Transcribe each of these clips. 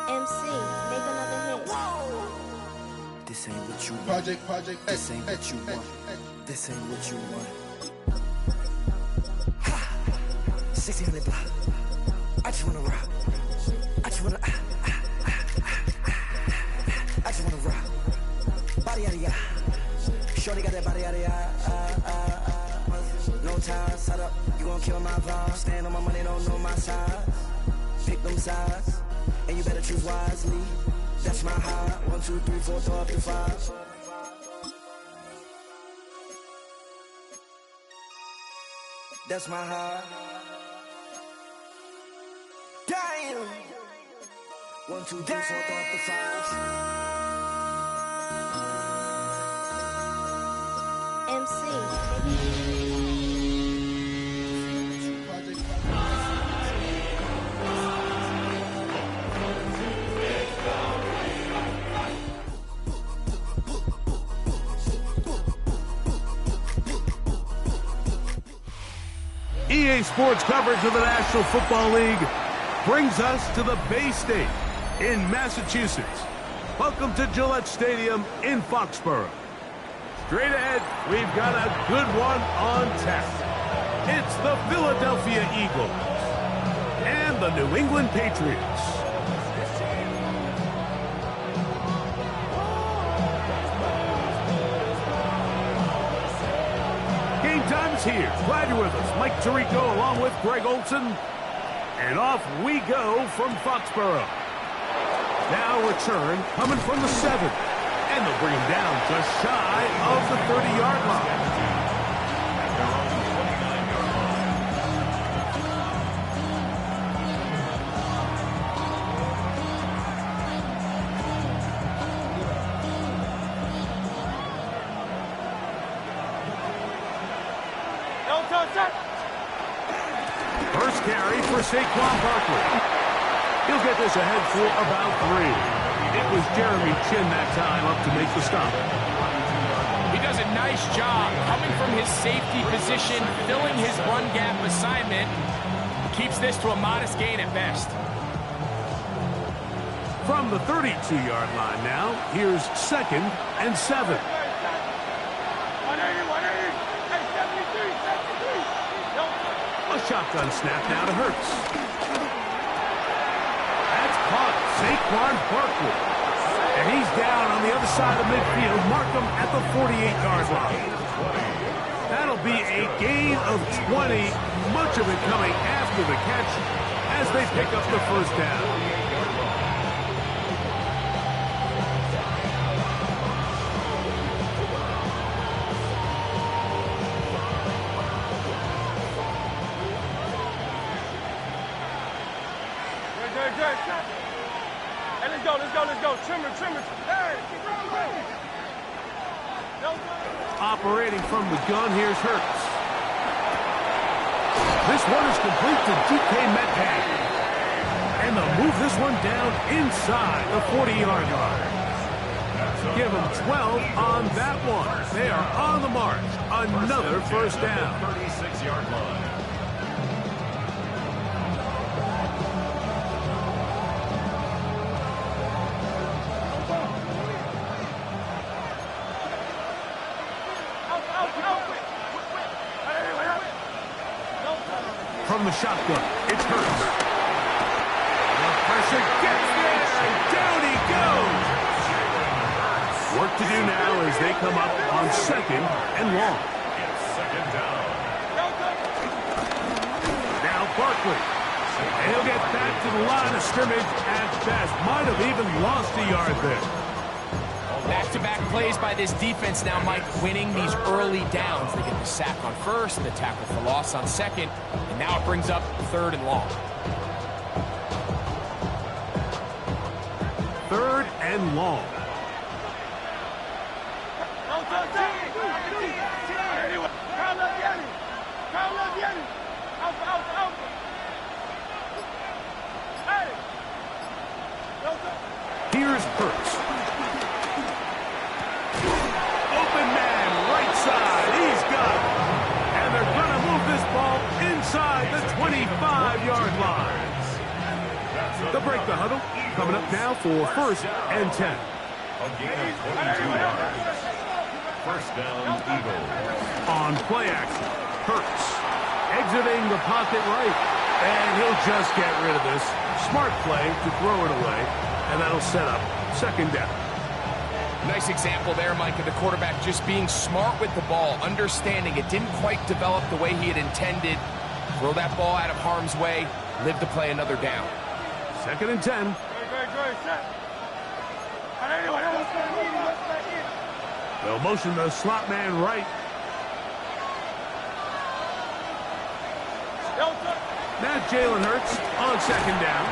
MC, make another hit. This ain't what you want. Project. This ain't what you want. This ain't what you want. 1600 block. I just wanna rock. I just wanna. I just wanna rock. Body yada yada. Shorty got that body yada yada. No time, set up. You gon' kill my vibe. Stand on my money, don't know my size. Pick them sides, and you better choose wisely. That's my high. 1, 2, 3, 4, throw up to 5. That's my high. Damn. 1, 2, 3, 4, throw up to 5. MC. EA Sports coverage of the National Football League brings us to the Bay State in Massachusetts. Welcome to Gillette Stadium in Foxborough. Straight ahead, we've got a good one on tap. It's the Philadelphia Eagles and the New England Patriots. Game time is here. Glad you're with us. Mike Tirico along with Greg Olson. And off we go from Foxborough. Now return coming from the 7. And they'll bring him down just shy of the 30-yard line. First carry for Saquon Barkley. He'll get this ahead for about 3. It was Jeremy Chin that time up to make the stop. He does a nice job coming from his safety position, filling his run gap assignment. Keeps this to a modest gain at best. From the 32-yard line now, here's 2nd and 7. A shotgun snap now to Hurts. That's caught. Saquon Barkley. And he's down on the other side of midfield. Mark him at the 48-yard line. That'll be a gain of 20. Much of it coming after the catch as they pick up the first down. Hey, let's go. Trimmer. Hey, Operating from the gun, here's Hurts. This one is complete to DK Metcalf. And they'll move this one down inside the 40-yard line. Give them 12 on that one. They are on the march. Another first down. 36-yard line. From the shotgun, it's Hurts. The pressure gets there, and down he goes. Work to do now as they come up on 2nd and long. It's 2nd down. Now Barkley. And he'll get back to the line of scrimmage at best. Might have even lost a yard there. Back-to-back plays by this defense now, Mike, winning these early downs. They get the sack on 1st, the tackle for loss on 2nd, and now it brings up 3rd and long. 3rd and long. Here's Hurts. Open man, right side. He's got it. They'll break the huddle. Coming up now for 1st and 10. A gain of 22 yards. First down, Eagles. On play action, Hurts exiting the pocket right. And he'll just get rid of this. Smart play to throw it away. And that'll set up 2nd down. Nice example there, Mike, of the quarterback just being smart with the ball, understanding it didn't quite develop the way he had intended. Throw that ball out of harm's way, live to play another down. 2nd and 10. They'll motion the slot man right. Now Jalen Hurts on 2nd down.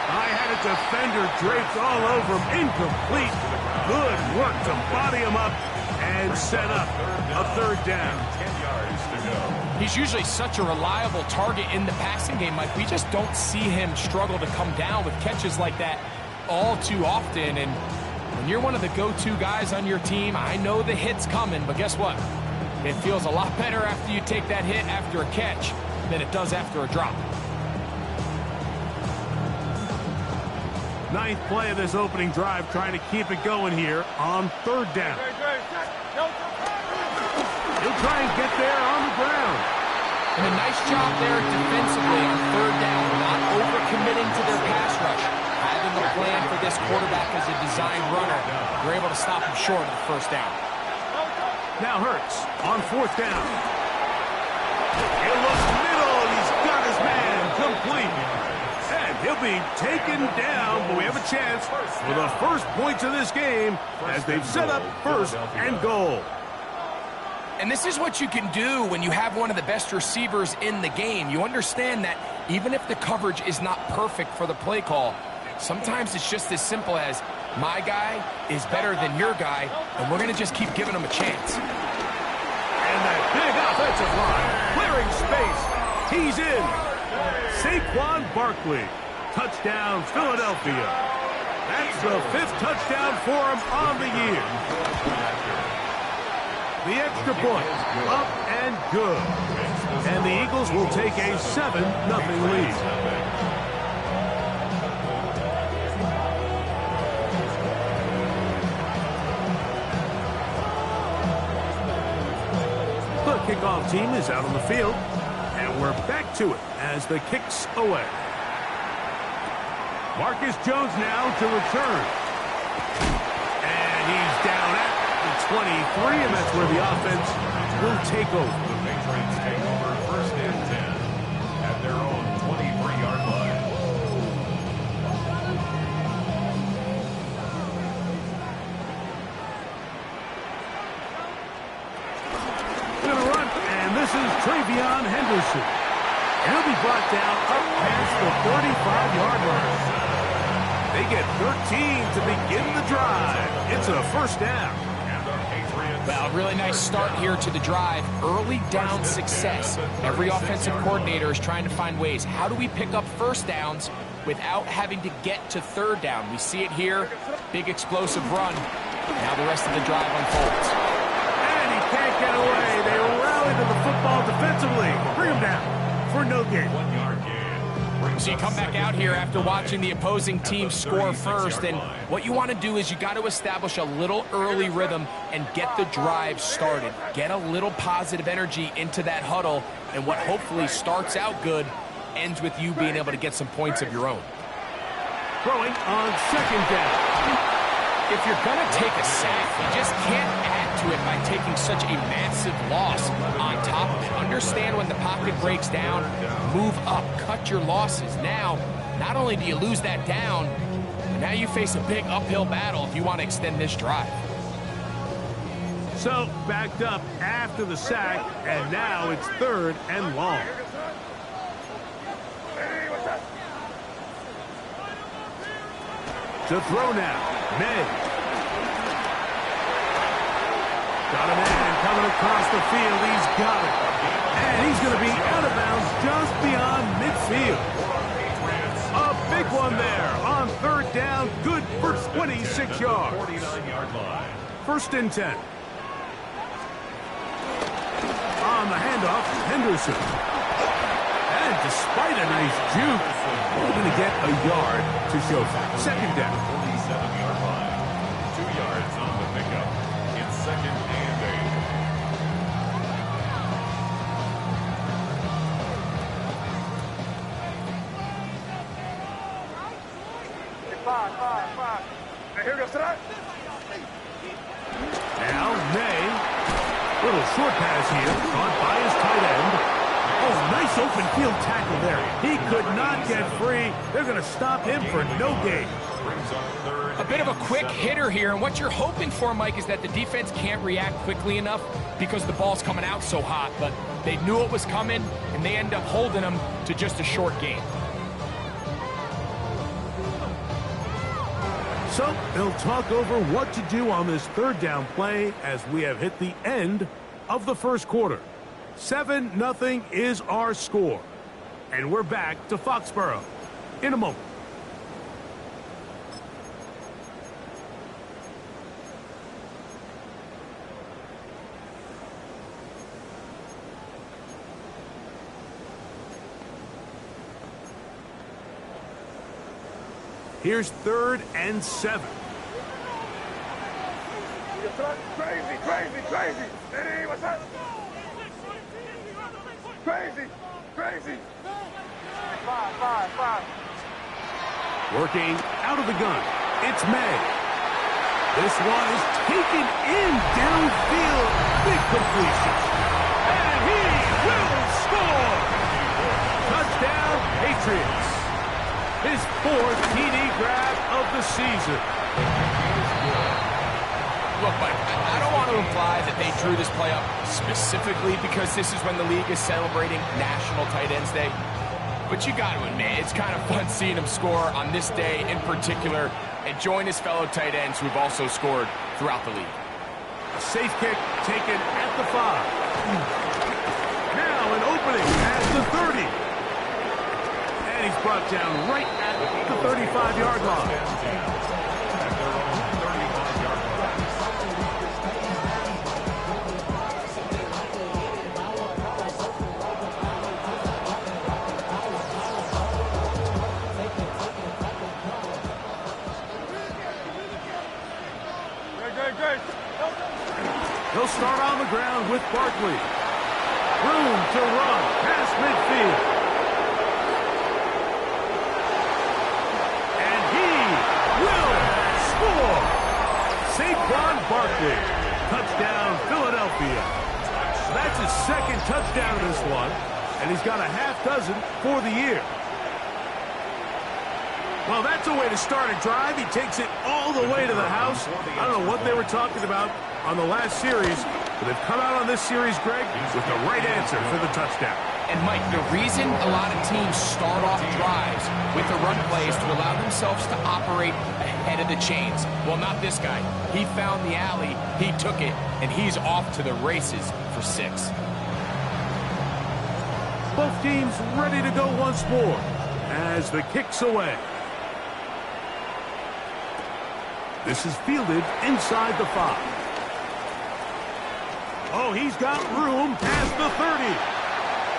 I had a defender draped all over him. Incomplete. Good work to body him up and set up a 3rd down. 10 yards to go. He's usually such a reliable target in the passing game, Mike. We just don't see him struggle to come down with catches like that all too often. And when you're one of the go-to guys on your team, I know the hit's coming, but guess what? It feels a lot better after you take that hit after a catch than it does after a drop. 9th play of this opening drive, trying to keep it going here on 3rd down. He'll try and get there on the ground. And a nice job there defensively on 3rd down, not overcommitting to their pass rush. Having a plan for this quarterback as a designed runner, they're able to stop him short of the 1st down. Now Hurts on 4th down. He'll look middle, and he's got his man complete. And he'll be taken down, but we have a chance for the first points of this game as they've set up 1st and goal. And this is what you can do when you have one of the best receivers in the game. You understand that even if the coverage is not perfect for the play call, sometimes it's just as simple as, my guy is better than your guy, and we're going to just keep giving him a chance. And that big offensive line, clearing space. He's in. Saquon Barkley. Touchdown, Philadelphia. That's the 5th touchdown for him on the year. The extra point, up and good. And the Eagles will take a 7-0 lead. The kickoff team is out on the field, and we're back to it as the kick's away. Marcus Jones now to return. And he's down at the 23, and that's where the offense will take over. The Patriots take over 1st and 10 at their own 23-yard line. Going to run, and this is Travion Henderson. And he'll be brought down up past the 35-yard line. They get 13 to begin the drive. It's a 1st down. Well, really nice start here to the drive. Early down success. Every offensive coordinator is trying to find ways. How do we pick up 1st downs without having to get to 3rd down? We see it here. Big explosive run. Now the rest of the drive unfolds. And he can't get away. They rally to the football defensively. Bring him down for no gain. 1-yard gain. So you come back out here after watching the opposing team score first, and what you want to do is you got to establish a little early rhythm and get the drive started. Get a little positive energy into that huddle, and what hopefully starts out good ends with you being able to get some points of your own. Throwing on 2nd down. If you're going to take a sack, you just can't add to it by taking such a massive loss on top of it. Understand when the pocket breaks down, move up, cut your losses. Now, not only do you lose that down, but now you face a big uphill battle if you want to extend this drive. So, backed up after the sack, and now it's 3rd and long. To throw now, May. Got a man coming across the field. He's got it. And he's going to be out of bounds just beyond midfield. A big one there on 3rd down. Good for 26 yards. 49-yard line. 1st and 10. On the handoff, Henderson. And despite a nice juke, we're going to get a yard to show for it. Second down. 47-yard line. 2 yards on the pickup. It's second and 8. Five. Hey, here goes tonight. Now, May. Little short pass here. Caught by his tight end. Oh, nice open field tackle there. He could not get free. They're going to stop him for no gain. A bit of a quick hitter here, and what you're hoping for, Mike, is that the defense can't react quickly enough because the ball's coming out so hot, but they knew it was coming, and they end up holding them to just a short gain. So they'll talk over what to do on this third down play as we have hit the end of the first quarter. 7-0 is our score. And we're back to Foxborough in a moment. Here's 3rd and 7. Crazy. Hey, what's that? Crazy. Five. Working out of the gun. It's May. This one is taken in downfield. Big completion. And he will score. Touchdown, Patriots. His 4th TD grab of the season. Look, Mike, I don't want to imply that they drew this play up specifically because this is when the league is celebrating National Tight Ends Day. But you got to admit, it's kind of fun seeing him score on this day in particular and join his fellow tight ends who have also scored throughout the league. A safe kick taken at the 5. Now an opening at the 30. And he's brought down right at the 35-yard line. He'll start on the ground with Barkley. Room to run past midfield. And he will score. Saquon Barkley. Touchdown, Philadelphia. That's his 2nd touchdown in this one, and he's got a half dozen for the year. Well, that's a way to start a drive. He takes it all the way to the house. I don't know what they were talking about on the last series, but they've come out on this series, Greg, with the right answer for the touchdown. And, Mike, the reason a lot of teams start off drives with the run plays to allow themselves to operate ahead of the chains. Well, not this guy. He found the alley, he took it, and he's off to the races for 6. Both teams ready to go once more as the kick's away. This is fielded inside the 5. Oh, he's got room past the 30.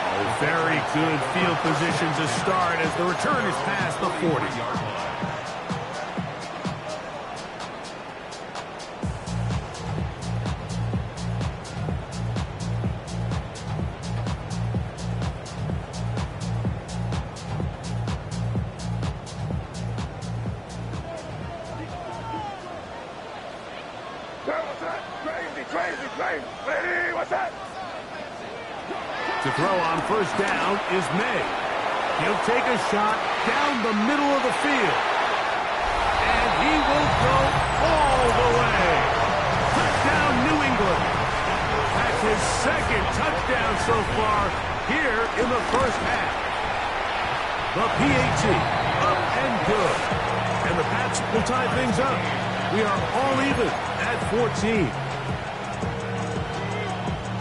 Oh, very good field position to start as the return is past the 40. Crazy. Ready, what's that? To throw on first down is May. He'll take a shot down the middle of the field. And he will go all the way. Touchdown, New England. That's his 2nd touchdown so far here in the first half. The PAT, up and good. And the Pats will tie things up. We are all even at 14.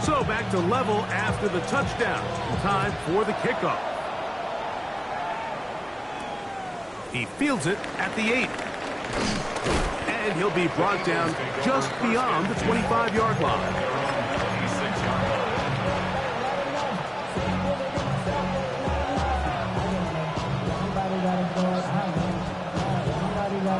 So back to level after the touchdown. Time for the kickoff. He fields it at the 8. And he'll be brought down just beyond the 25-yard line. On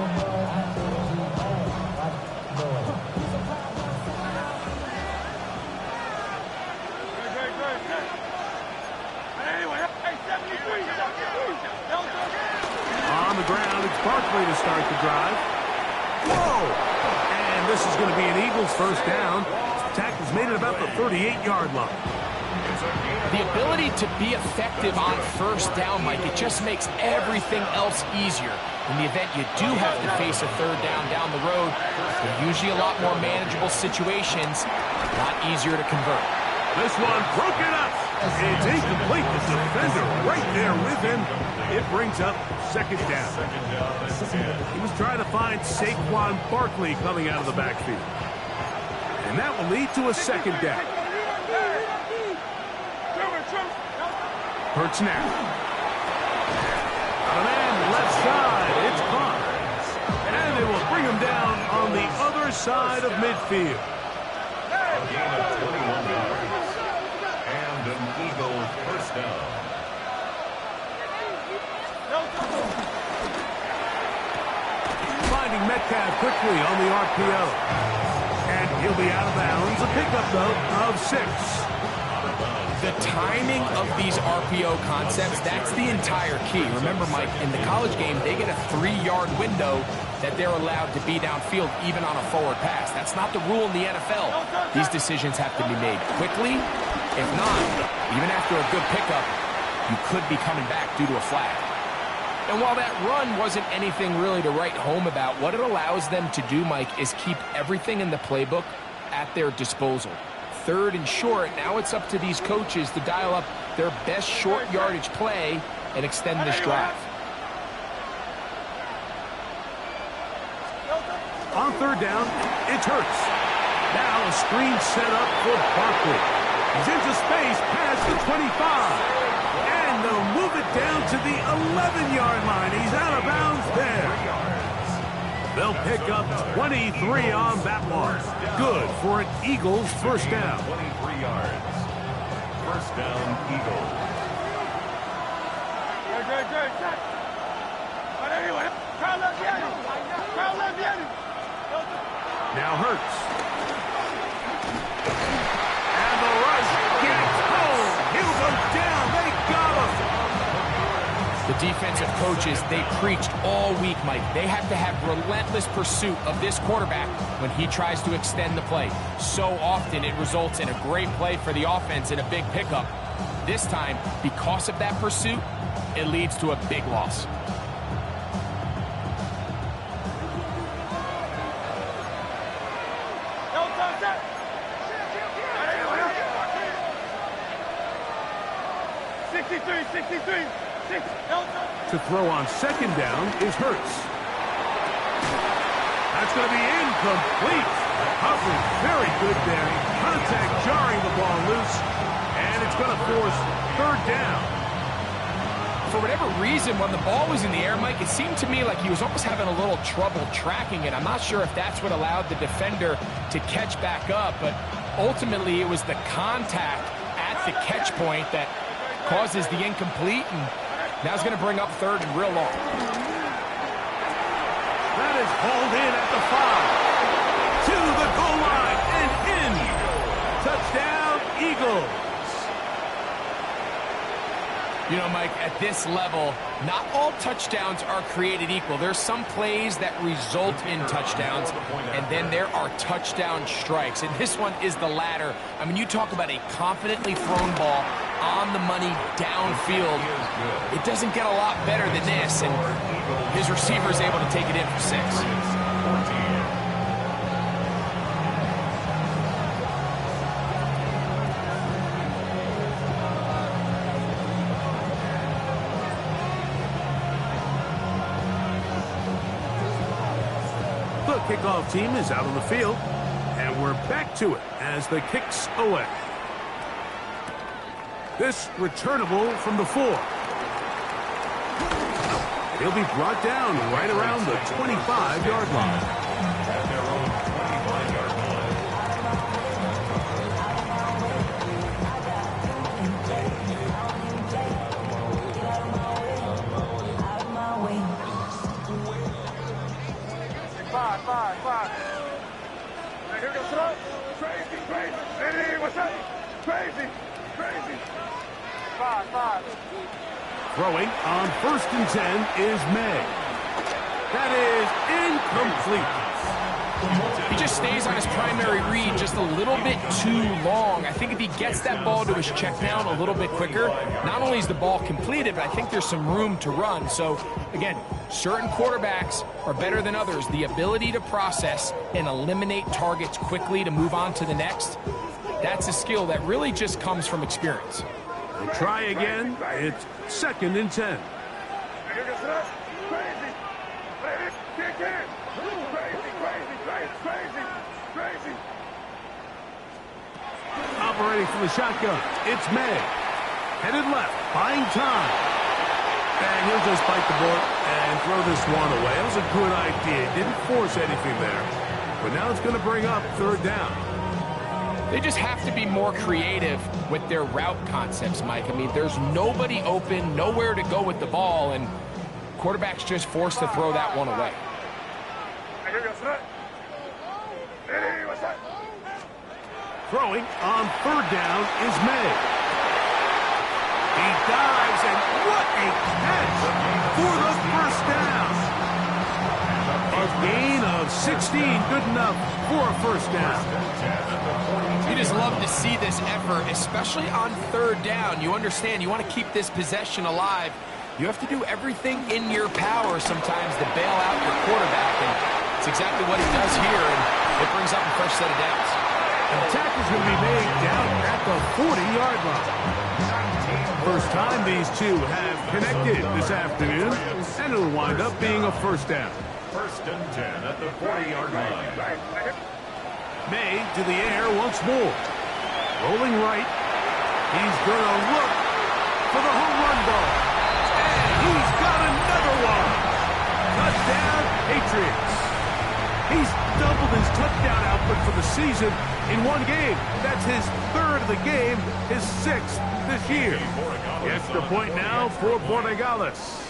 the ground, it's Barkley to start the drive. Whoa! And this is going to be an Eagles first down. Tackle's made it about the 38-yard line. The ability to be effective on first down, Mike, it just makes everything else easier. In the event you do have to face a third down the road, they're usually a lot more manageable situations, a lot easier to convert. This one broken up. It's incomplete. The defender right there with him. It brings up second down. He was trying to find Saquon Barkley coming out of the backfield. And that will lead to a second down. Hurts now. Got a man left side. It's caught. And they will bring him down on the other side of midfield. A gain of 21 yards. And an Eagles first down. Finding Metcalf quickly on the RPO. And he'll be out of bounds. A pickup, though, of 6. The timing of these RPO concepts, that's the entire key. Remember, Mike, in the college game, they get a 3-yard window that they're allowed to be downfield even on a forward pass. That's not the rule in the NFL. These decisions have to be made quickly. If not, even after a good pickup, you could be coming back due to a flag. And while that run wasn't anything really to write home about, what it allows them to do, Mike, is keep everything in the playbook at their disposal. Third and short, now it's up to these coaches to dial up their best short yardage play and extend this drive. On third down, it's Hurts. Now a screen set up for Barkley. He's into space past the 25. And they'll move it down to the 11-yard line. He's out of bounds there. They'll pick up 23 on that one. Good for an Eagles first down. 23 yards. First down, Eagles. Now Hurts. And the rush gets home. He'll go down. They got him. The defensive coaches, they preached all week, Mike. They have to have relentless pursuit of this quarterback when he tries to extend the play. So often it results in a great play for the offense and a big pickup. This time, because of that pursuit, it leads to a big loss. To throw on second down is Hurts. That's going to be incomplete. Coverage very good there. Contact jarring the ball loose. And it's going to force third down. For whatever reason, when the ball was in the air, Mike, it seemed to me like he was almost having a little trouble tracking it. I'm not sure if that's what allowed the defender to catch back up, but ultimately it was the contact at the catch point that causes the incomplete, and now it's going to bring up third and real long. That is hauled in at the 5. To the goal line and in. Touchdown, Eagles. You know, Mike, at this level, not all touchdowns are created equal. There's some plays that result in touchdowns, and then there are touchdown strikes. And this one is the latter. I mean, you talk about a confidently thrown ball on the money downfield. It doesn't get a lot better than this, and his receiver is able to take it in for 6. The kickoff team is out on the field, and we're back to it as the kick's away. This returnable from the 4. He'll be brought down right around the 25-yard line. At their own 25-yard line. Five. Hey, here goes Slot. Crazy. Hey, what's up? Crazy. Five. Throwing on 1st and 10 is May. That is incomplete. He just stays on his primary read just a little bit too long. I think if he gets that ball to his check down a little bit quicker, not only is the ball completed, but I think there's some room to run. So, again, certain quarterbacks are better than others. The ability to process and eliminate targets quickly to move on to the next, that's a skill that really just comes from experience. We'll try again. It's 2nd and 10. Hey, here goes Slot. Crazy. Kick. Crazy. Operating from the shotgun, it's May. Headed left, buying time. And he'll just bite the bullet and throw this one away. It was a good idea. Didn't force anything there. But now it's going to bring up 3rd down. They just have to be more creative with their route concepts, Mike. I mean, there's nobody open, nowhere to go with the ball, and quarterback's just forced to throw that one away. Hey, here goes Slot. Hey, what's up? Throwing on 3rd down is May. He dives, and what a catch for the 1st down. A gain of 16, good enough for a 1st down. You just love to see this effort, especially on 3rd down. You understand, you want to keep this possession alive. You have to do everything in your power sometimes to bail out your quarterback, and it's exactly what he does here, and it brings up a fresh set of downs. An attack is going to be made down at the 40-yard line. First time these two have connected this afternoon, and it'll wind up being a 1st down. 1st and 10 at the 40-yard line. May to the air once more. Rolling right. He's going to look for the home run ball. And he's got another one. Touchdown, Patriots. He's doubled his touchdown output for the season in one game. That's his 3rd of the game, his 6th this year. The extra point now for Borregales.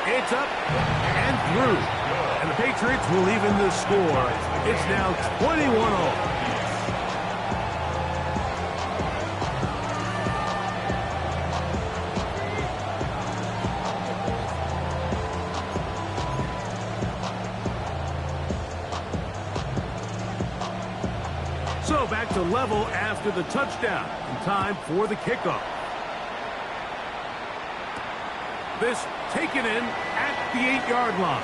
It's up and through. And the Patriots will even the score. It's now 21-all. So back to level after the touchdown. And time for the kickoff. This taken in at the 8-yard line.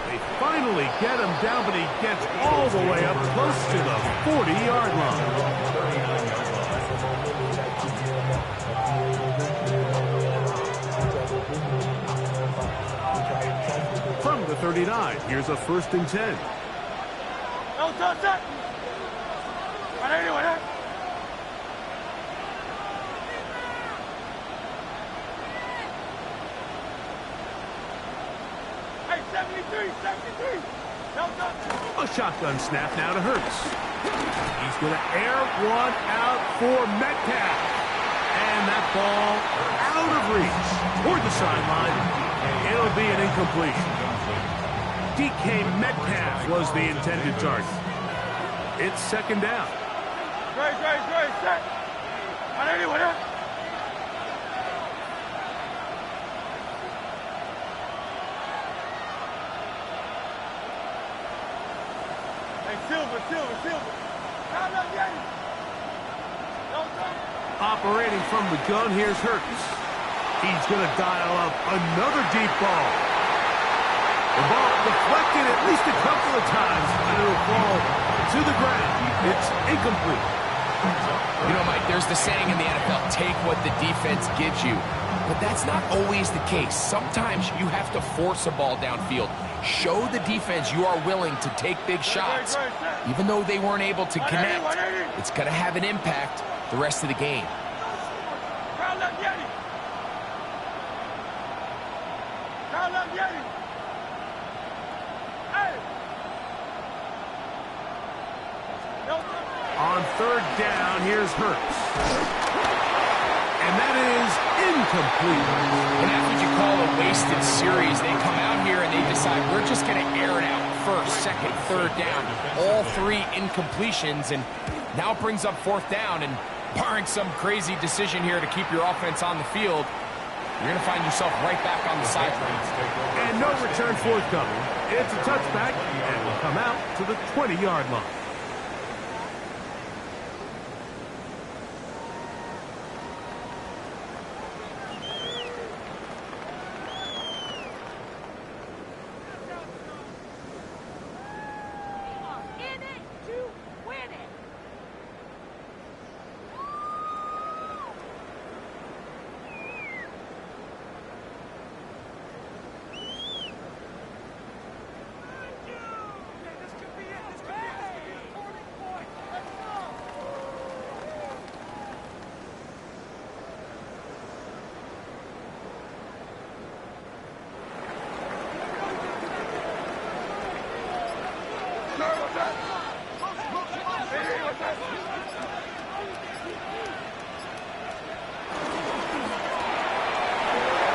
They finally get him down, but he gets all the way up close to the 40-yard line. From the 39, here's a 1st and 10. No touch that. Anyway. Hey, 73. No touch. A shotgun snap now to Hurts. He's going to air one out for Metcalf. And that ball out of reach toward the sideline. It'll be an incompletion. DK Metcalf was the intended target. It's 2nd down. Great, set. Anyway. Hey, Silver. Operating from the gun, here's Hurts. He's going to dial up another deep ball. The ball deflected at least a couple of times, and it'll fall to the ground. It's incomplete. You know, Mike, there's the saying in the NFL, take what the defense gives you. But that's not always the case. Sometimes you have to force a ball downfield. Show the defense you are willing to take big shots. Even though they weren't able to connect, it's going to have an impact the rest of the game. On 3rd down, here's Hurts. And that is incomplete. And that's what you call a wasted series. They come out here and they decide we're just going to air it out first, second, third down. All 3 incompletions, and now it brings up 4th down. And barring some crazy decision here to keep your offense on the field, you're going to find yourself right back on the sideline. And no return forthcoming. It's a touchback, and will come out to the 20-yard line.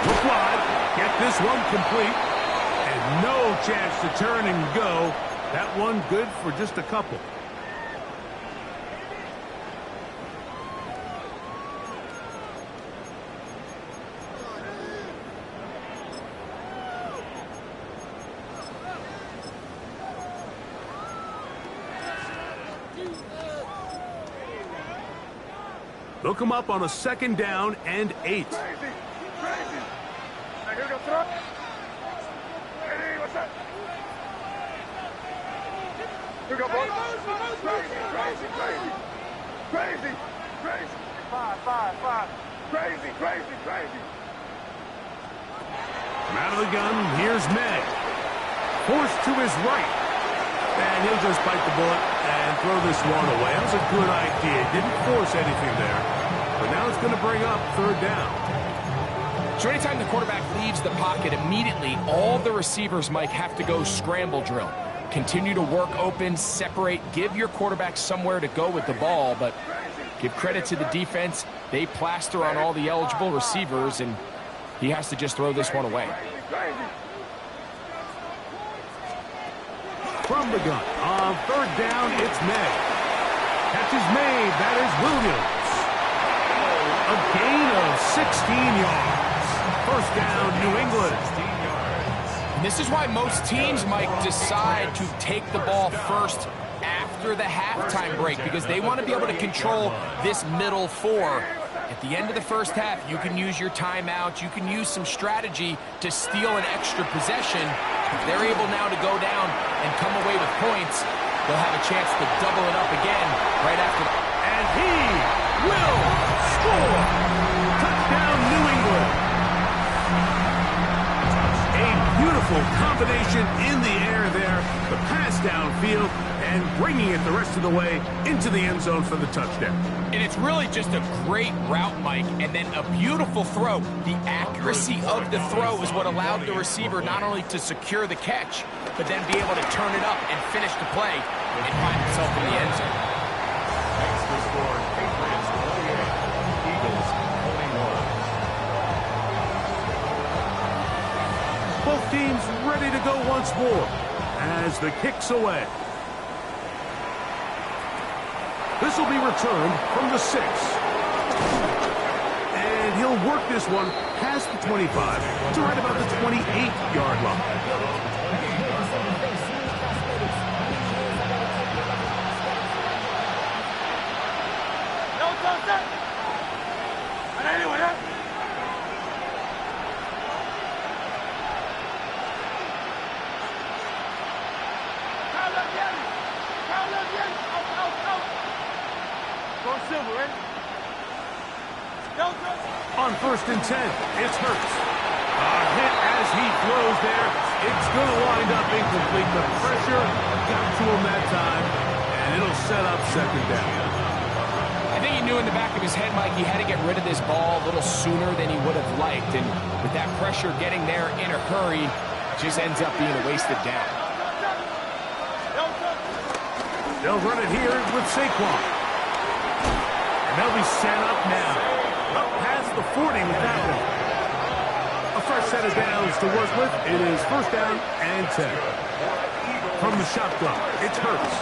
Look wide, get this one complete, and no chance to turn and go. That one good for just a couple. They'll come up on a 2nd down and 8. Crazy. Now here we go, throw. Hey, what's up? Here we go, boys. Crazy. 5. Crazy. From out of the gun, here's Meg. Forced to his right. And he'll just bite the bullet and throw this one away. That was a good idea. Didn't force anything there. But now it's going to bring up 3rd down. So anytime the quarterback leaves the pocket, immediately all the receivers, Mike, have to go scramble drill. Continue to work open, separate, give your quarterback somewhere to go with the ball, but give credit to the defense. They plaster on all the eligible receivers, and he has to just throw this one away. From the gun, on 3rd down, it's May. Catch is made, that is Williams. A gain of 16 yards. 1st down, New England. And this is why most teams, Mike, decide to take the ball first after the halftime break, because they want to be able to control this middle 4. At the end of the first half, you can use your timeout, you can use some strategy to steal an extra possession. If they're able now to go down and come away with points, they'll have a chance to double it up again right after that. And he will score! Touchdown, New England! A beautiful combination in the air there, the pass downfield, and bringing it the rest of the way into the end zone for the touchdown. And it's really just a great route, Mike, and then a beautiful throw. The accuracy of the throw is what allowed the receiver not only to secure the catch, but then be able to turn it up and finish the play and find himself in the end zone. Next to score, Patriots 28, Eagles 21. Both teams ready to go once more as the kick's away. This will be returned from the 6. And he'll work this one past the 25 to right about the 28-yard line. On 1st and 10, it's Hurts. A hit as he throws there. It's going to wind up incomplete. The pressure got to him that time, and it'll set up 2nd down. I think he knew in the back of his head, Mike, he had to get rid of this ball a little sooner than he would have liked. And with that pressure getting there in a hurry, it just ends up being a wasted down. They'll run it here with Saquon. And they'll be set up now. Up past the 40 with that one. A fresh set of downs to work with. It is first down and 10. From the shotgun, it's Hurts.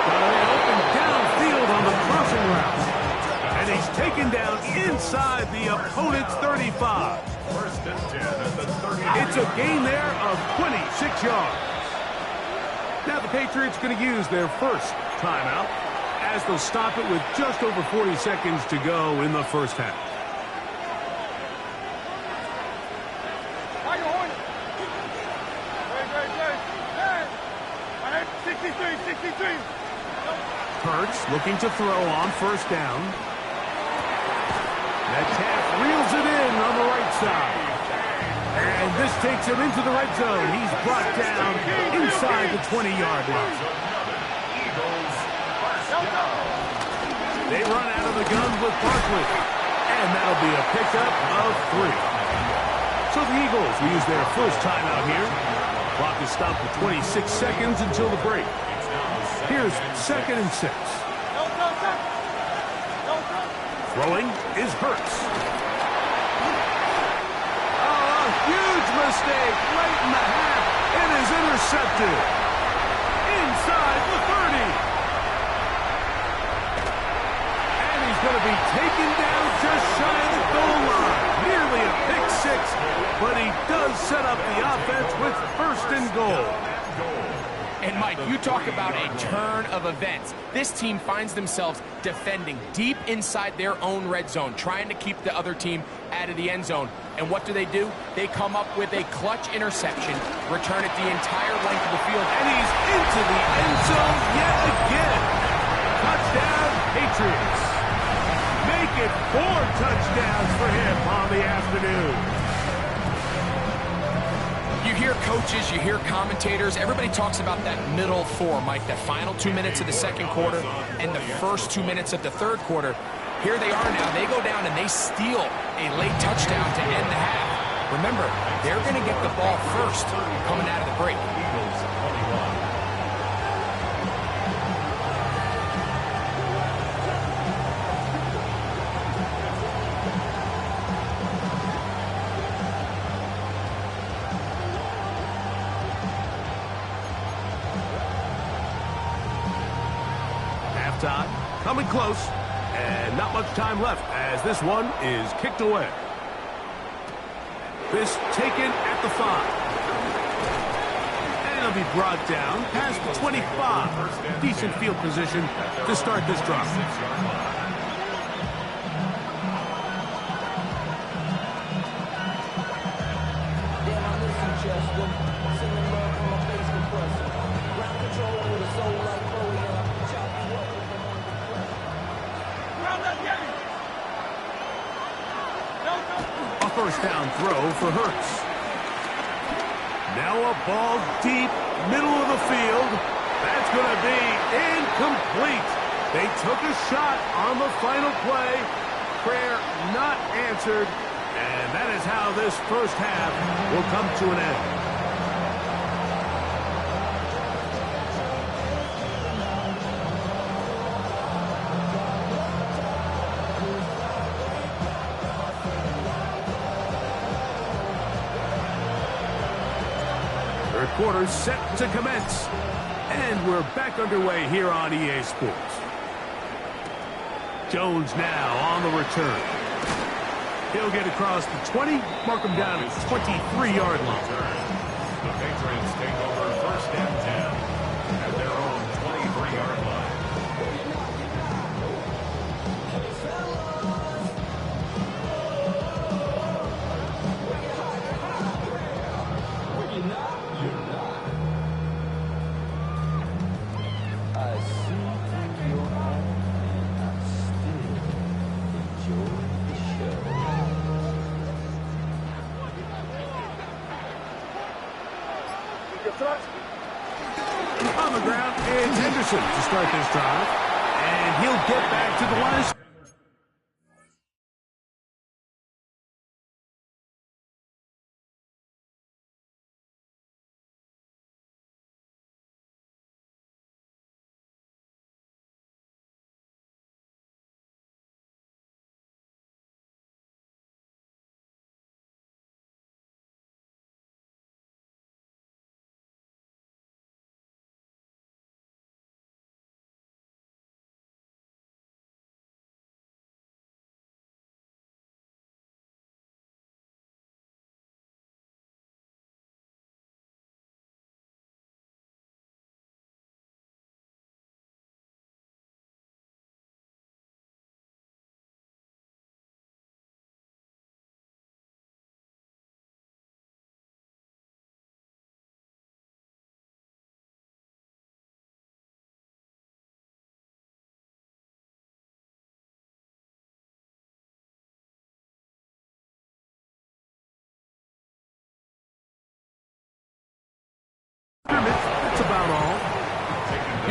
Got an open downfield on the crossing route. And he's taken down inside the opponent's 35. First and 10 at the 30. It's a gain there of 26 yards. Now the Patriots going to use their first timeout as they'll stop it with just over 40 seconds to go in the first half. Hurts looking to throw on first down. Metcalf reels it in on the right side. And this takes him into the red zone. He's brought down inside the 20-yard line. They run out of the gun with Barkley. And that'll be a pickup of 3. So the Eagles will use their first timeout here. Clock is stopped with 26 seconds until the break. Here's 2nd and 6. Throwing is Hurts. Oh, a huge mistake late in the half. It is intercepted. Inside the 30. And he's going to be taken down just shy of the goal line. Nearly a pick 6, but he does set up the offense with first and goal. And, Mike, you talk about a turn of events. This team finds themselves defending deep inside their own red zone, trying to keep the other team out of the end zone. And what do? They come up with a clutch interception, return it the entire length of the field, And he's into the end zone yet again. Touchdown, Patriots. Make it 4 touchdowns for him on the afternoon. You hear coaches, you hear commentators, everybody talks about that middle 4, Mike, the final 2 minutes of the second quarter and the first 2 minutes of the third quarter. Here they are now. They go down and they steal a late touchdown to end the half. Remember, they're going to get the ball first coming out of the break. Halftime coming close, and not much time left as this one is kicked away. This taken at the 5. And it'll be brought down past the 25. Decent field position to start this drive. First down throw for Hurts. Now a ball deep, middle of the field. That's going to be incomplete. They took a shot on the final play. Prayer not answered. And that is how this first half will come to an end. Third quarter set to commence. And we're back underway here on EA Sports. Jones now on the return. He'll get across the 20, mark him down at 23-yard line. The Patriots take over first and 10 at their own 23-yard line. On the ground, it's Henderson to start this drive. And he'll get back to the line.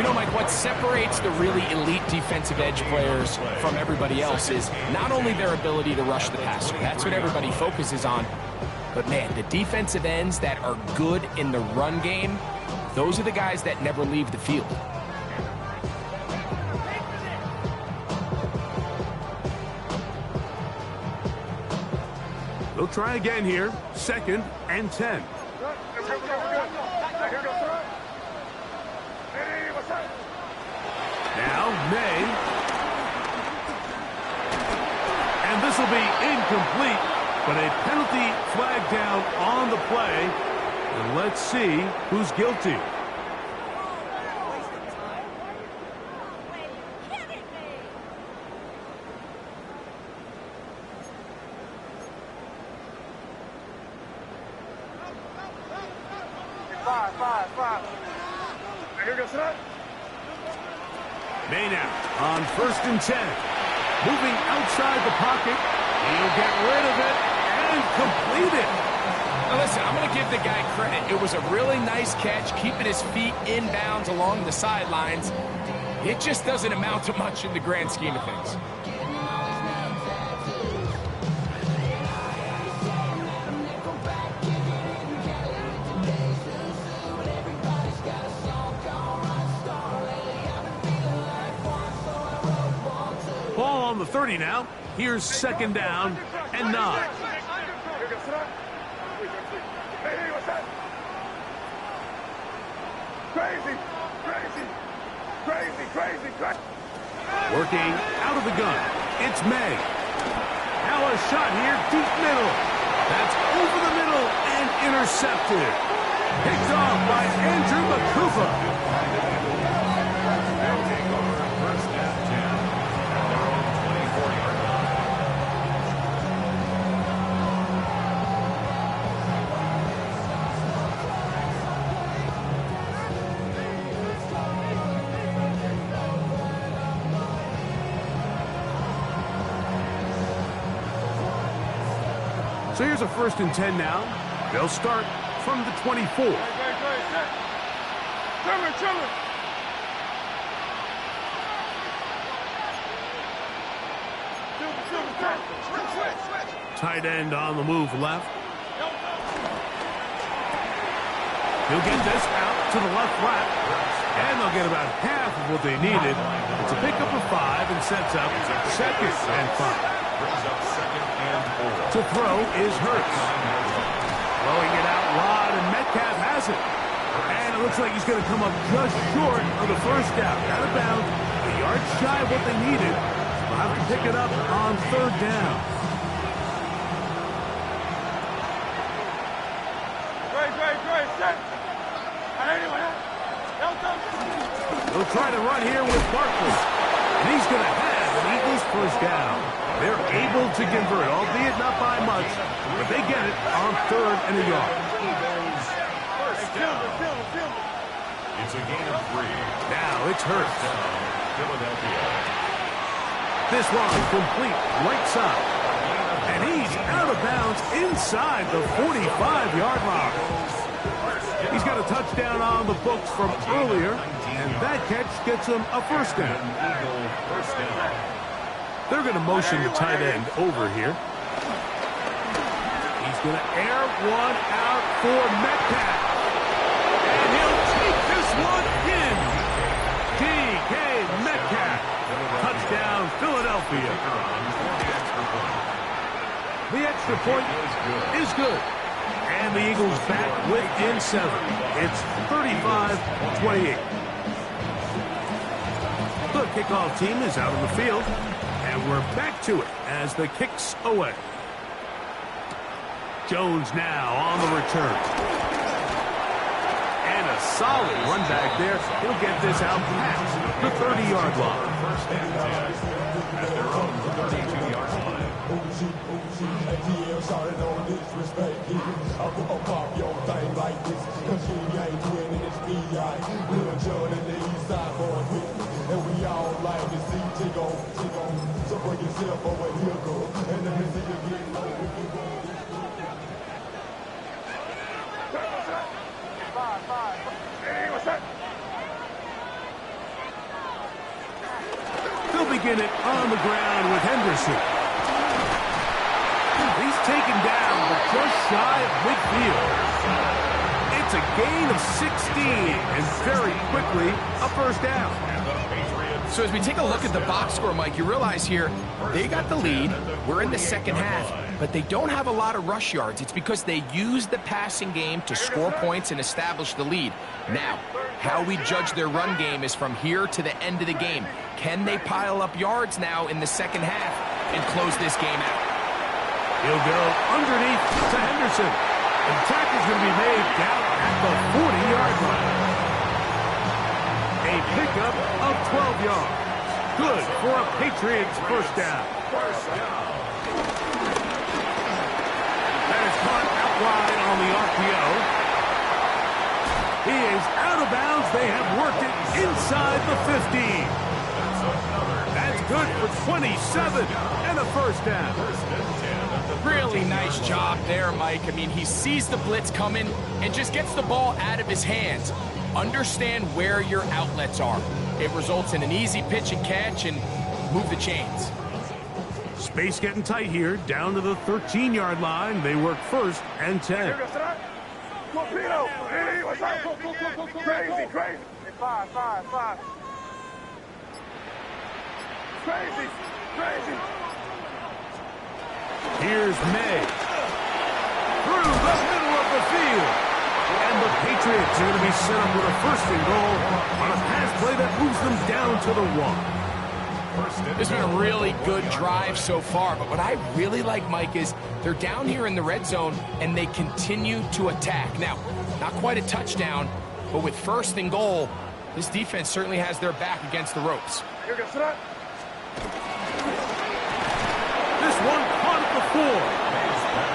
You know, Mike, what separates the really elite defensive edge players from everybody else is not only their ability to rush the passer. That's what everybody focuses on. But, man, the defensive ends that are good in the run game, those are the guys that never leave the field. They'll try again here. 2nd and 10. Now, May. And this will be incomplete, but a penalty flag down on the play. And let's see who's guilty. Five. Here goes that. May now on 1st and 10. Moving outside the pocket. He'll get rid of it and complete it. Now listen, I'm going to give the guy credit. It was a really nice catch, keeping his feet inbounds along the sidelines. It just doesn't amount to much in the grand scheme of things. Ball on the 30 now. Here's 2nd down and 9. Crazy. Working out of the gun. It's May. Now a shot here, deep middle. That's over the middle and intercepted. Picked off by Andrew Makufa. So here's a 1st and 10 now. They'll start from the 24. Tight end on the move left. He'll get this out to the left flat. And they'll get about half of what they needed. It's a pickup of 5 and sets up 2nd and 5. To throw is Hurts. Throwing it out wide, and Metcalf has it. And it looks like he's going to come up just short of the 1st down. Out of bounds, a yard shy of what they needed. They'll have to pick it up on 3rd down. They'll try to run here with Barkley. And he's going to have an Eagles 1st down. They're able to convert, albeit not by much, but they get it on 3rd and a yard. It's a gain of 3. Now it's Hurts. Philadelphia. This one complete right side. And he's out of bounds inside the 45-yard line. He's got a touchdown on the books from earlier, and that catch gets him a 1st down. They're going to motion the tight end over here. He's going to air one out for Metcalf. And he'll take this one in. D.K. Metcalf. Touchdown, Philadelphia. The extra point is good. And the Eagles back within 7. It's 35-28. The kickoff team is out on the field. And we're back to it as the kick's away. Jones now on the return. And a solid run back there. He'll get this out past the 30-yard line. 1st and 10 at their own 32-yard line. And we all like to see Tigo. So bring yourself over here, girl. And let me see you get low. Five. Hey, what's that? begin it on the ground with Henderson. He's taken down, but just shy of midfield. It's a gain of 16, and very quickly, a first down. So as we take a look at the box score, Mike, you realize here, they got the lead. We're in the second half, but they don't have a lot of rush yards. It's because they use the passing game to score points and establish the lead. Now, how we judge their run game is from here to the end of the game. Can they pile up yards now in the second half and close this game out? He'll go underneath to Henderson. The tackle's going to be made down at the 40-yard line. A pickup of 12 yards. Good for a Patriots first down. That is caught out wide on the RPO. He is out of bounds. They have worked it inside the 15. That's good for 27 and a first down. Really nice job there, Mike. I mean, he sees the blitz coming and just gets the ball out of his hands. Understand where your outlets are. It results in an easy pitch and catch and move the chains. Space getting tight here, down to the 13-yard line. They work first and 10. Torpedo! Hey, what's up? Crazy, crazy. Five. Crazy. Here's May. Through the middle of the field. And the Patriots are going to be set up with a first and goal on a pass play that moves them down to the 1. This has been a really good drive so far, but what I really like, Mike, is they're down here in the red zone and they continue to attack. Now, not quite a touchdown, but with first and goal, this defense certainly has their back against the ropes. This one caught at the 4,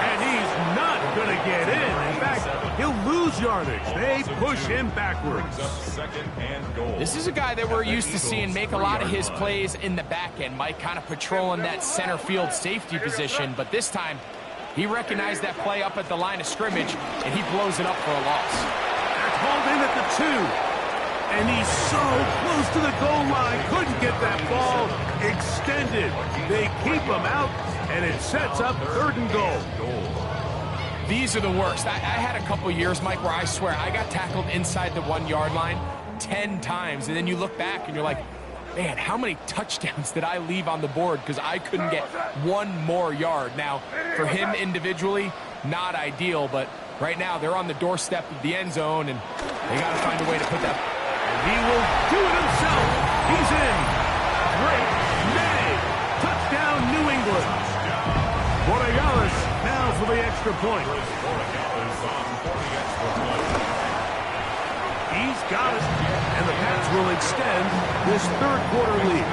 and he's not going to get in. In fact, he'll lose yardage. They push him backwards. This is a guy that we're used to seeing make a lot of his plays in the back end, Mike, kind of patrolling that center field safety position, but this time he recognized that play up at the line of scrimmage, and he blows it up for a loss. That's hauled in at the 2. And he's so close to the goal line, couldn't get that ball extended. They keep him out, and it sets up third and goal. These are the worst. I had a couple years, Mike, where I swear I got tackled inside the 1-yard line 10 times, and then you look back and you're like, man, how many touchdowns did I leave on the board because I couldn't get one more yard? Now, for him individually, not ideal, but right now they're on the doorstep of the end zone, and they got to find a way to put that. He will do it himself. He's in. Great May. Touchdown, New England. Borregales now for the extra point. He's got it. And the Pats will extend this third quarter lead.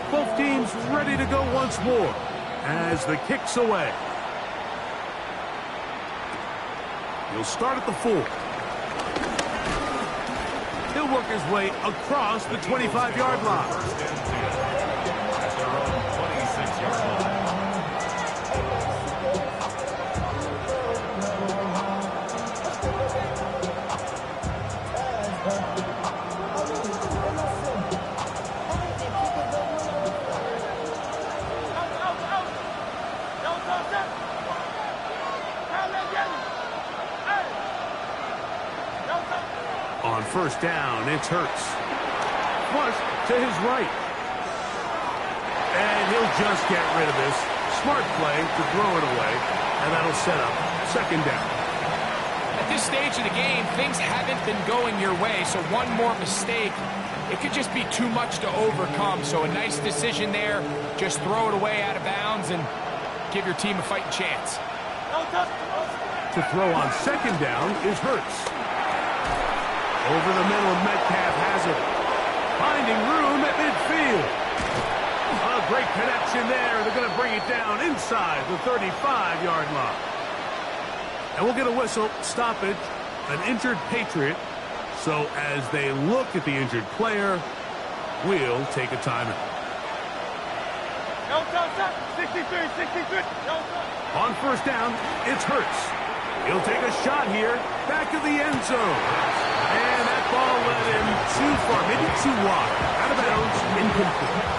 Both teams ready to go once more as the kick's away. He'll start at the 4. He'll work his way across the 25-yard line. On first down, it's Hurts. Flush to his right. And he'll just get rid of this. Smart play to throw it away. And that'll set up second down. At this stage of the game, things haven't been going your way, so one more mistake, it could just be too much to overcome. So a nice decision there. Just throw it away out of bounds and give your team a fighting chance. To throw on second down is Hurts. Over the middle, Metcalf has it. Finding room at midfield. A great connection there. They're going to bring it down inside the 35-yard line. And we'll get a whistle, stoppage, an injured Patriot. So as they look at the injured player, we'll take a timeout. 63. On first down, it's Hurts. He'll take a shot here, back of the end zone. And that ball led him too far, maybe too wide. Out of bounds, incomplete.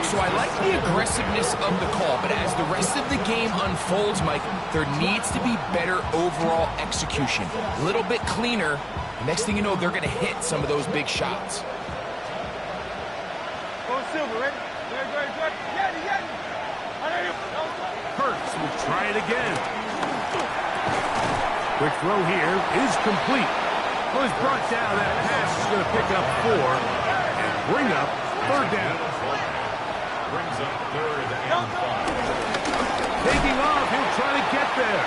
So I like the aggressiveness of the call, but as the rest of the game unfolds, Mike, there needs to be better overall execution. A little bit cleaner. Next thing you know, they're going to hit some of those big shots. Hurts will try it again. Quick throw here is complete. Well, he's brought down. That pass is going to pick up 4 and bring up third down. Brings up 3rd and 5. Taking off, he'll try to get there.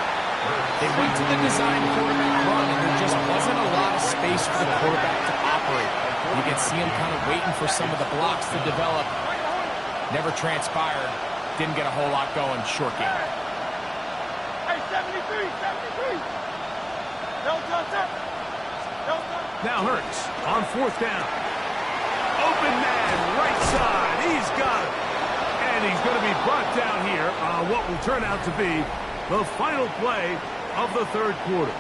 They went to the design quarterback run, and there just wasn't a lot of space for the quarterback to operate. You can see him kind of waiting for some of the blocks to develop. Never transpired. Didn't get a whole lot going. Short game. Hey, 73, 73. Now Hurts on 4th down. Open man, right side. He's got it. And he's going to be brought down here on what will turn out to be the final play of the 3rd quarter.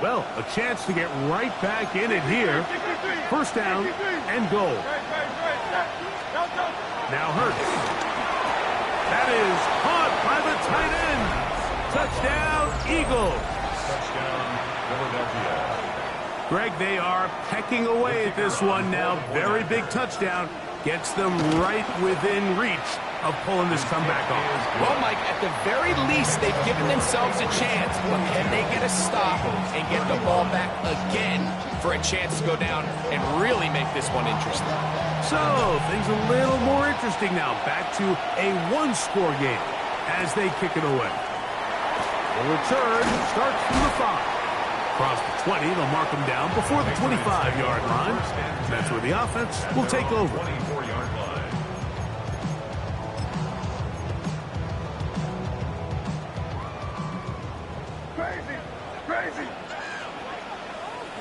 Well, a chance to get right back in it here. 1st down and goal. Now Hurts. That is caught by the tight end. Touchdown, Eagles. Touchdown, Philadelphia. Greg, they are pecking away at this one now. Very big touchdown. Gets them right within reach of pulling this comeback off. Well, Mike, at the very least, they've given themselves a chance, but can they get a stop and get the ball back again for a chance to go down and really make this one interesting? So, things a little more interesting now. Back to a 1-score game as they kick it away. The return starts from the 5. Across the 20, they'll mark them down before the 25-yard line. That's where the offense will take over. 24-yard line. Crazy, crazy.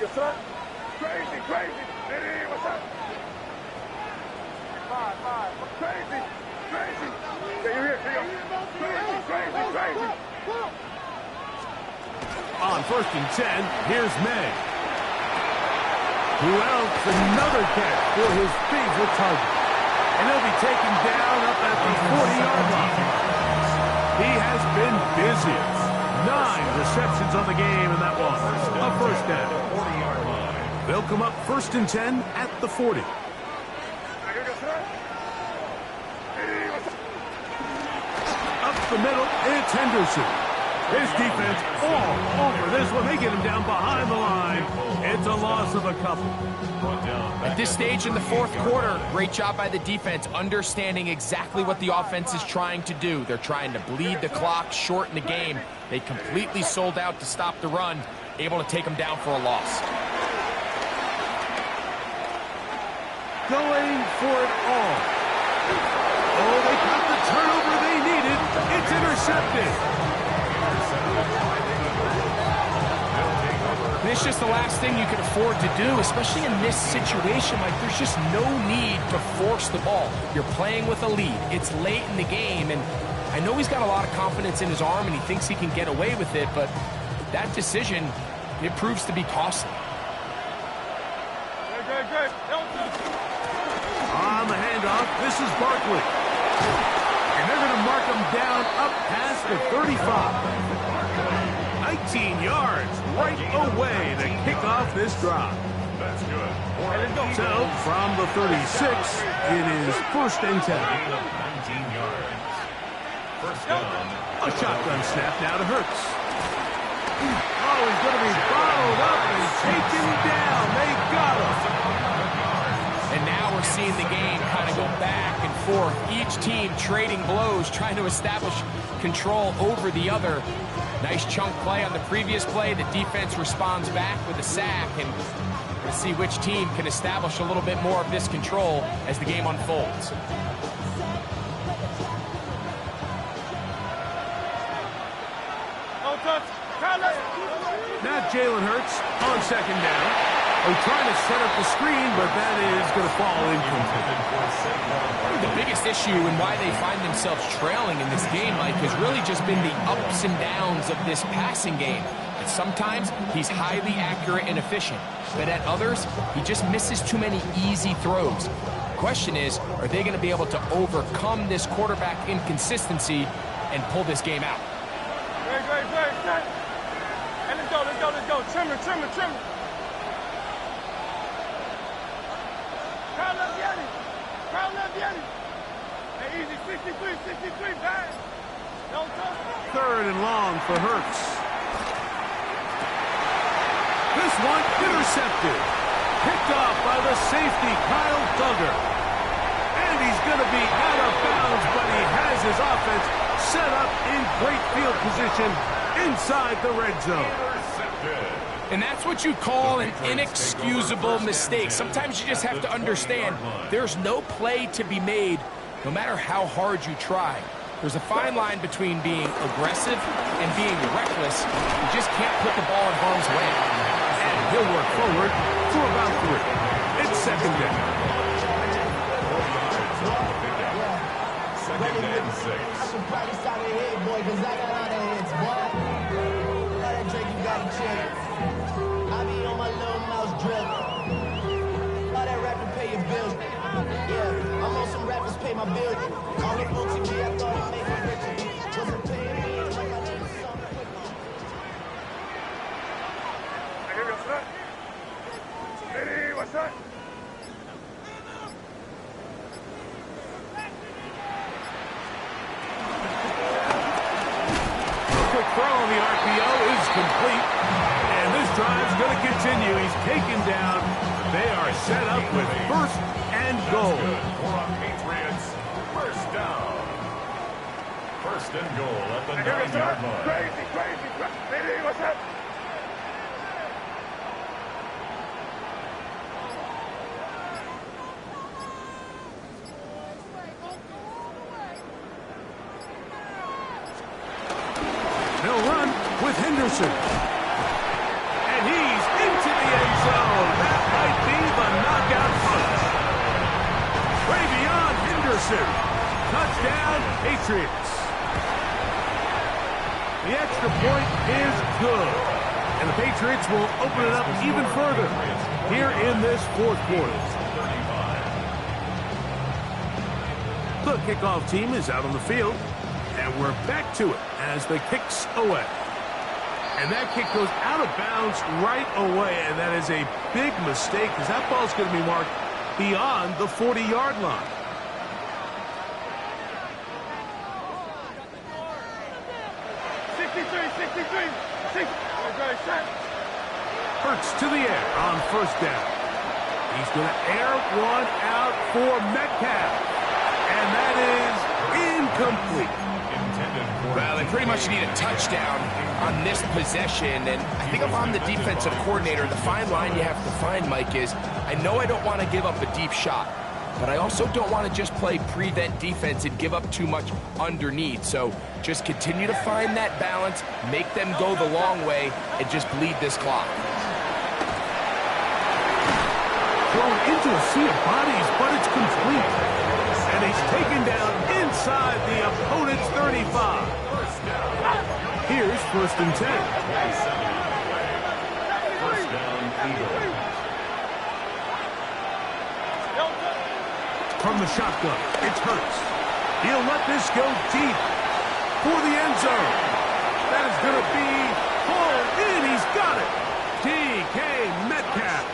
Yes, sir. Crazy, crazy. Hey, what's up? 5. Crazy, crazy. Yeah, you're here. Crazy, crazy. On 1st and 10, here's May. Who else? Another catch for his favorite target. And he'll be taken down up at the 40-yard line. He has been busy. 9 receptions on the game, and that one a 1st down. 40-yard line. They'll come up 1st and 10 at the 40. Up the middle, it's Henderson. His defense all over this one. They get him down behind the line. It's a loss of a couple. At this stage in the 4th quarter, great job by the defense, understanding exactly what the offense is trying to do. They're trying to bleed the clock, shorten the game. They completely sold out to stop the run, able to take them down for a loss. Going for it all. Oh, they got the turnover they needed. It's intercepted. And it's just the last thing you can afford to do, especially in this situation. Like, there's just no need to force the ball. You're playing with a lead. It's late in the game, and I know he's got a lot of confidence in his arm, and he thinks he can get away with it, but that decision, it proves to be costly. On the handoff, this is Barkley. And they're going to mark him down up past the 35. 19 yards right away to kick off this drive. That's good. So, from the 36, it is 1st and 10. 19 yards. 1st down. A shotgun snap now to Hurts. Oh, he's going to be bottled up and taken down. They got him. And now we're seeing the game kind of go back and forth. Each team trading blows, trying to establish control over the other. Nice chunk play on the previous play. The defense responds back with a sack, and to see which team can establish a little bit more of this control as the game unfolds. Now Jalen Hurts on second down. Oh, trying to set up the screen, but that is going to fall incomplete. The biggest issue and why they find themselves trailing in this game, Mike, has really just been the ups and downs of this passing game. And sometimes he's highly accurate and efficient, but at others, he just misses too many easy throws. The question is, are they going to be able to overcome this quarterback inconsistency and pull this game out? Great. Hey, let's go. Trimmer. Crowd left Yanni. Hey, easy, 63, back. Don't touch. Third and long for Hurts. This one intercepted. Picked off by the safety, Kyle Duggar. And he's going to be out of bounds, but he has his offense set up in great field position inside the red zone. And that's what you call an inexcusable mistake. Sometimes you just have to understand there's no play to be made, no matter how hard you try. There's a fine line between being aggressive and being reckless. You just can't put the ball in harm's way. And he'll work forward to about 3. It's second down. Second and 6. I should probably stop your head, boy, because I got all the hits, boy. All that Drake, you got a chance. I be on my little mouse drip. All that rapping pay your bills. Yeah, I'm on some rappers pay my bills. All the folks in me, I thought it made me richer. Wasn't paying me, it's like I needed something quicker. Here goes that. Ready, what's that? Quick throw on the RPO is complete. And this drive's going to continue. He's taken down. They are set up with first and goal. For our Patriots, first down. First and goal at the 9-yard line. Crazy. Ready, what's that? They'll run with Henderson. And he's into the end zone. That might be the knockout punch. Travion Henderson. Touchdown, Patriots. The extra point is good. And the Patriots will open it up even further here in this fourth quarter. The kickoff team is out on the field. And we're back to it as the kick's away. And that kick goes out of bounds right away, and that is a big mistake because that ball's going to be marked beyond the 40-yard line. Hurts to the air on first down. He's going to air one out for Metcalf. And that is incomplete. Well, they pretty much need a touchdown on this possession, and I think if I'm the defensive coordinator, the fine line you have to find, Mike, is I know I don't want to give up a deep shot, but I also don't want to just play prevent defense and give up too much underneath. So just continue to find that balance, make them go the long way, and just bleed this clock. Thrown into a sea of bodies, but it's complete. And he's taken down inside the opponent's 35. Here's first and 10. First down, Eagles. From the shotgun, it's Hurts. He'll let this go deep for the end zone. That is going to be hauled in. He's got it. DK Metcalf.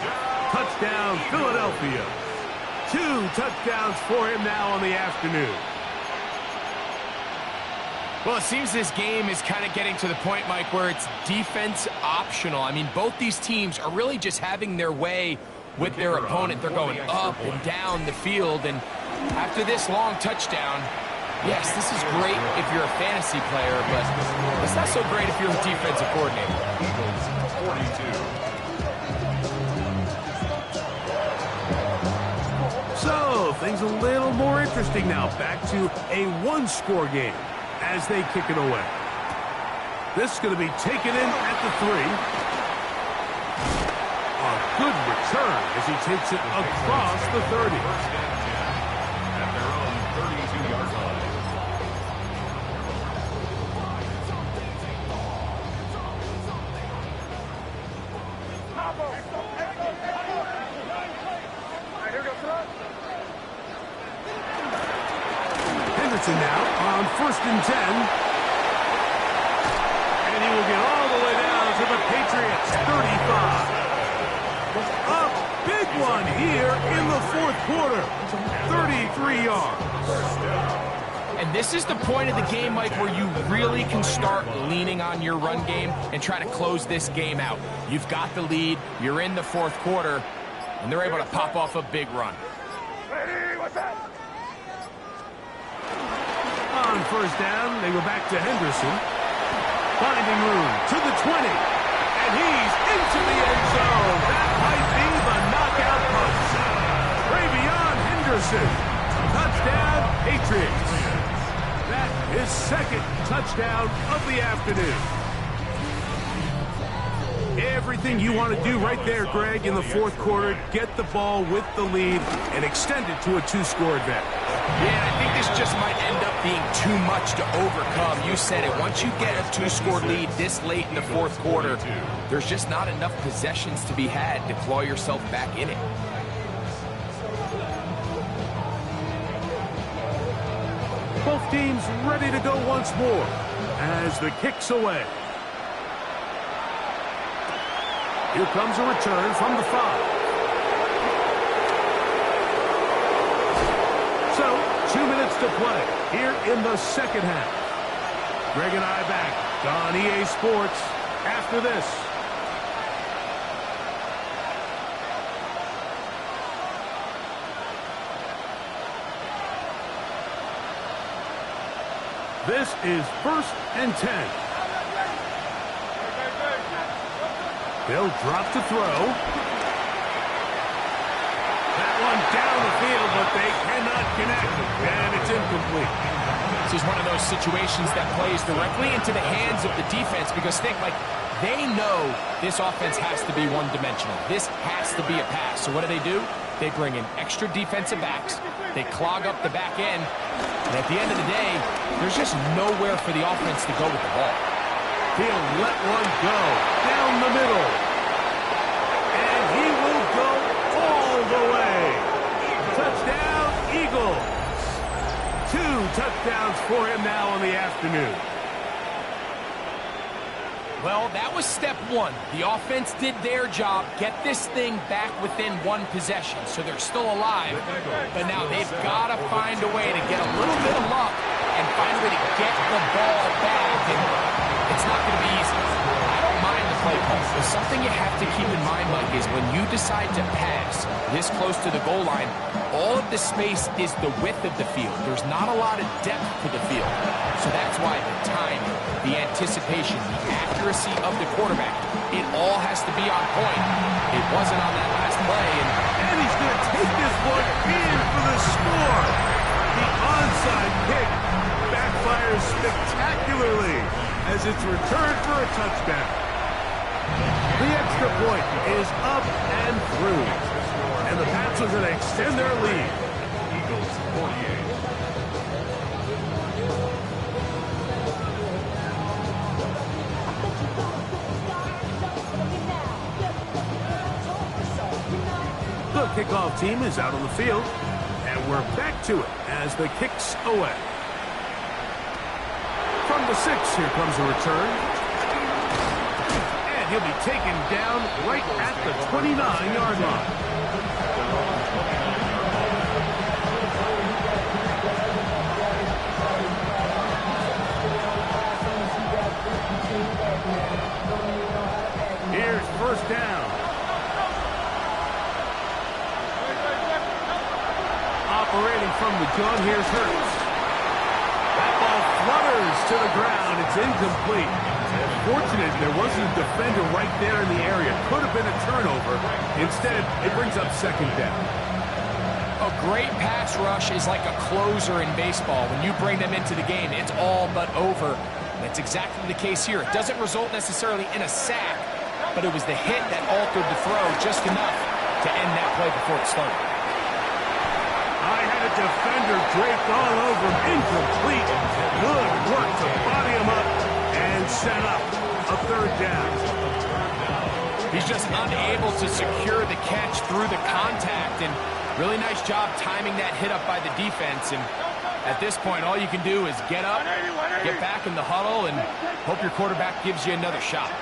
Touchdown, Philadelphia. 2 touchdowns for him now on the afternoon. Well, it seems this game is kind of getting to the point, Mike, where it's defense optional. I mean, both these teams are really just having their way with their opponent. They're going up and down the field, and after this long touchdown, yes, this is great if you're a fantasy player, but it's not so great if you're a defensive coordinator. Eagles 42. things a little more interesting now. Back to a one-score game as they kick it away. This is going to be taken in at the 3. A good return as he takes it across the 30. First and 10 at their own 32-yard line. Henderson now on 1st and 10. And he will get all the way down to the Patriots' 35. A big one here in the 4th quarter. 33 yards. And this is the point of the game, Mike, where you really can start leaning on your run game and try to close this game out. You've got the lead, you're in the 4th quarter, and they're able to pop off a big run. Ready, what's that? On 1st down, they go back to Henderson. Finding room to the 20. And he's into the end zone. That might be the knockout punch. Travion Henderson. Touchdown, Patriots. That is 2nd touchdown of the afternoon. Everything you want to do right there, Greg, in the 4th quarter, get the ball with the lead and extend it to a 2-score advantage. Yeah, I think this just might end up being too much to overcome. You said it. Once you get a 2-score lead this late in the 4th quarter, there's just not enough possessions to be had to claw yourself back in it. Both teams ready to go once more as the kick's away. Here comes a return from the 5. So, 2 minutes to play here in the 2nd half. Greg and I back on EA Sports after this. This is 1st and 10. They'll drop to throw. That one down the field, but they cannot connect, and it's incomplete. This is one of those situations that plays directly into the hands of the defense because think, like, they know this offense has to be one-dimensional. This has to be a pass. So what do? They bring in extra defensive backs. They clog up the back end. And at the end of the day, there's just nowhere for the offense to go with the ball. He'll let one go down the middle. And he will go all the way. Touchdown, Eagles. 2 touchdowns for him now in the afternoon. Well, that was step 1. The offense did their job, get this thing back within 1 possession, so they're still alive. But now they've got to find a way to get a little bit of luck and find a way to get the ball back. And it's not going to be easy. I don't mind the play call. But something you have to keep in mind, Mike, is when you decide to pass this close to the goal line, all of the space is the width of the field. There's not a lot of depth to the field. So that's why the timing, the anticipation, the accuracy of the quarterback, it all has to be on point. It wasn't on that last play. And he's going to take this one in for the score. The onside kick backfires spectacularly as it's returned for a touchdown. The extra point is up and through. And the Pats are going to extend their lead. Eagles 48. The kickoff team is out on the field, and we're back to it as the kick's away. From the 6, here comes a return. And he'll be taken down right at the 29-yard line. Here's 1st down. Operating from the gun, here's Hurts. That ball flutters to the ground. It's incomplete. Fortunate there wasn't a defender right there in the area. Could have been a turnover. Instead, it brings up 2nd down. great pass rush is like a closer in baseball. When you bring them into the game, it's all but over. And that's exactly the case here. It doesn't result necessarily in a sack, but it was the hit that altered the throw just enough to end that play before it started. I had a defender draped all over him. Incomplete. Good work to body him up and set up a third down. He's just unable to secure the catch through the contact, and really nice job timing that hit up by the defense. And at this point, all you can do is get up, get back in the huddle, and hope your quarterback gives you another shot.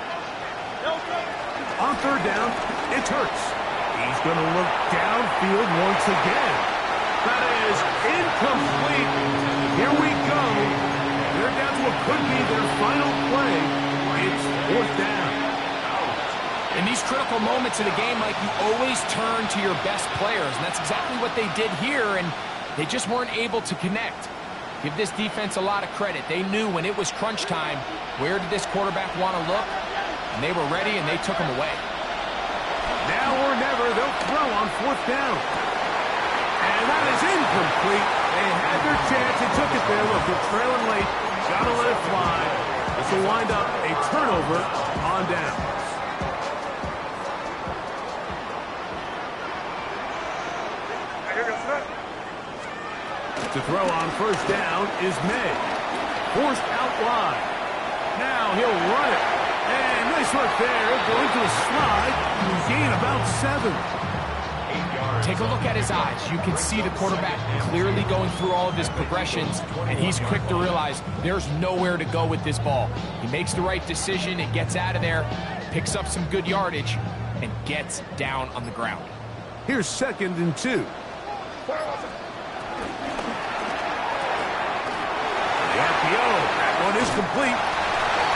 On third down, it's Hurts. He's going to look downfield once again. That is incomplete. Here we go. They're down to what could be their final play. It's fourth down. In these critical moments of the game, Mike, you always turn to your best players, and that's exactly what they did here, and they just weren't able to connect. Give this defense a lot of credit. They knew when it was crunch time, where did this quarterback want to look, and they were ready, and they took him away. Now or never, they'll throw on fourth down. And that is incomplete. They had their chance. They took it there. Look, they're trailing late. Got to let it fly. This will wind up a turnover on down. To throw on first down is May. Forced out wide. Now he'll run it. And nice work there. Go into a slide. Gain about 7. Take a look at his eyes. You can see the quarterback clearly going through all of his progressions, and he's quick to realize there's nowhere to go with this ball. He makes the right decision and gets out of there, picks up some good yardage, and gets down on the ground. Here's 2nd and 2. The RPO. That one is complete.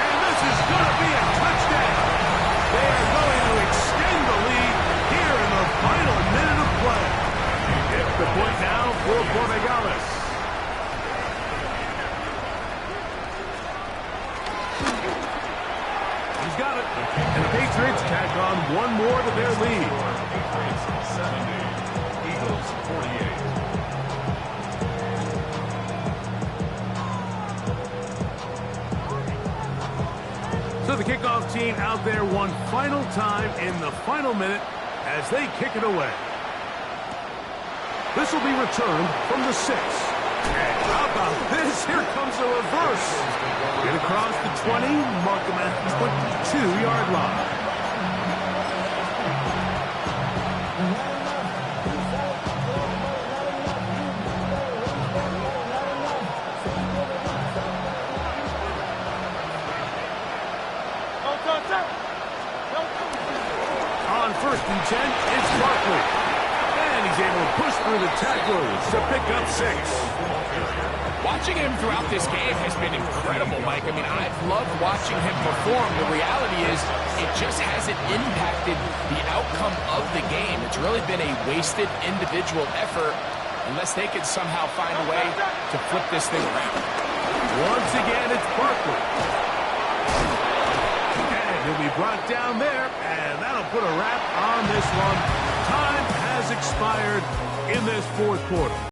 And this is going to be a touchdown. They are going to extend the lead here in the final minute of play. It's the point now for Borregales. He's got it. And the Patriots tack on one more to their lead. Patriots 70, Eagles 48. So the kickoff team out there one final time in the final minute as they kick it away. This will be returned from the 6. And how about this? Here comes a reverse. Get across the 20, mark them at the 22-yard line. On 1st and 10, it's Barkley. And he's able to push through the tacklers to pick up 6. Watching him throughout this game has been incredible, Mike. I mean, I've loved watching him perform. The reality is it just hasn't impacted the outcome of the game. It's really been a wasted individual effort unless they could somehow find a way to flip this thing around. Once again, it's Barkley. And he'll be brought down there, and that'll put a wrap on this one. Time has expired in this 4th quarter.